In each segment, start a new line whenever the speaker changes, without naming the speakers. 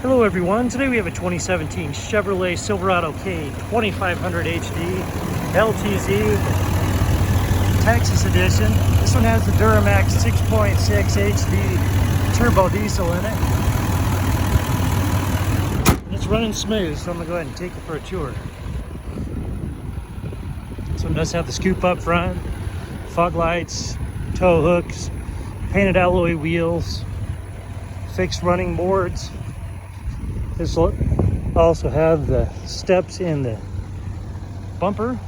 Hello everyone, today we have a 2017 Chevrolet Silverado K 2500 HD LTZ Texas Edition. This one has the Duramax 6.6 HD turbo diesel in it. And it's running smooth, so I'm going to go ahead and take it for a tour. This one does have the scoop up front, fog lights, tow hooks, painted alloy wheels, fixed running boards. This will also have the steps in the bumper.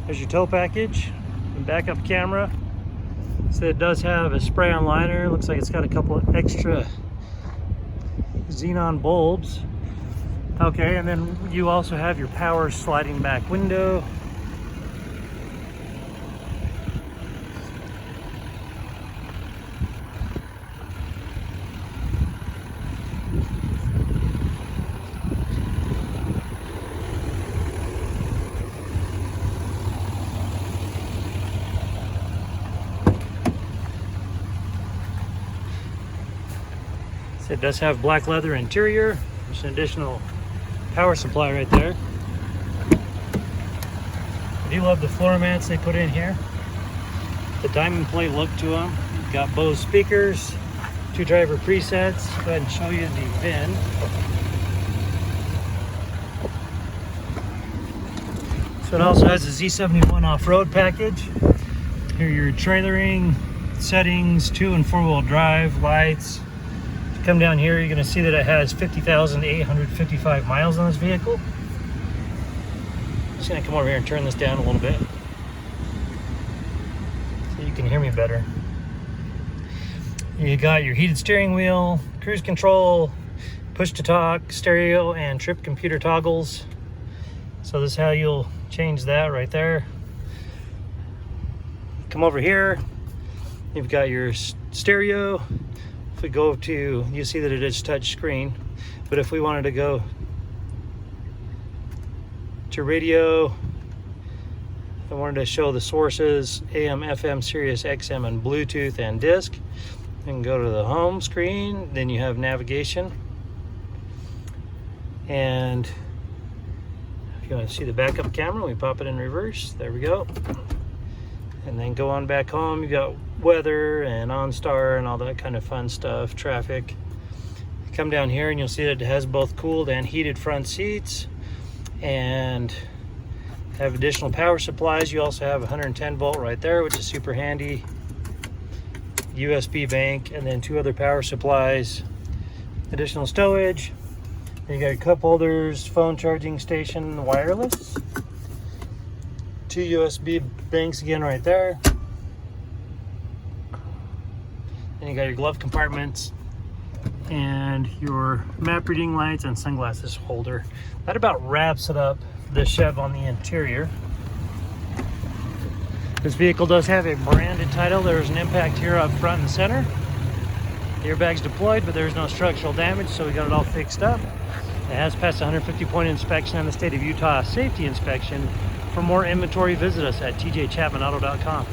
There's your tow package and backup camera. So it does have a spray-on liner. Looks like it's got a couple of extra xenon bulbs. Okay, and then you also have your power sliding back window. It does have black leather interior. There's an additional power supply right there. I do love the floor mats they put in here. The diamond plate look to them. You've got Bose speakers, 2 driver presets. Go ahead and show you the VIN. So it also has a Z71 off-road package. Here are your trailering settings, 2 and 4-wheel drive, lights. Come down here, you're going to see that it has 50,855 miles on this vehicle. Just going to come over here and turn this down a little bit so you can hear me better. You got your heated steering wheel, cruise control, push to talk, stereo, and trip computer toggles. So this is how you'll change that right there. Come over here, you've got your stereo. If we go to, you see that it is touch screen, but if we wanted to go to radio, I wanted to show the sources, AM, FM, Sirius, XM, and Bluetooth and disc, and go to the home screen, then you have navigation. And if you want to see the backup camera, we pop it in reverse, there we go. And then go on back home, you got weather and OnStar and all that kind of fun stuff, traffic. You come down here and you'll see that it has both cooled and heated front seats and have additional power supplies. You also have 110 volt right there, which is super handy. USB bank, and then 2 other power supplies, additional stowage. Then you got your cup holders, phone charging station, wireless. 2 USB banks again right there. Then you got your glove compartments and your map reading lights and sunglasses holder. That about wraps it up, the Chev on the interior. This vehicle does have a branded title. There's an impact here up front and center. The airbag's deployed, but there's no structural damage, so we got it all fixed up. It has passed a 150-point inspection on the state of Utah safety inspection. For more inventory, visit us at tjchapmanauto.com.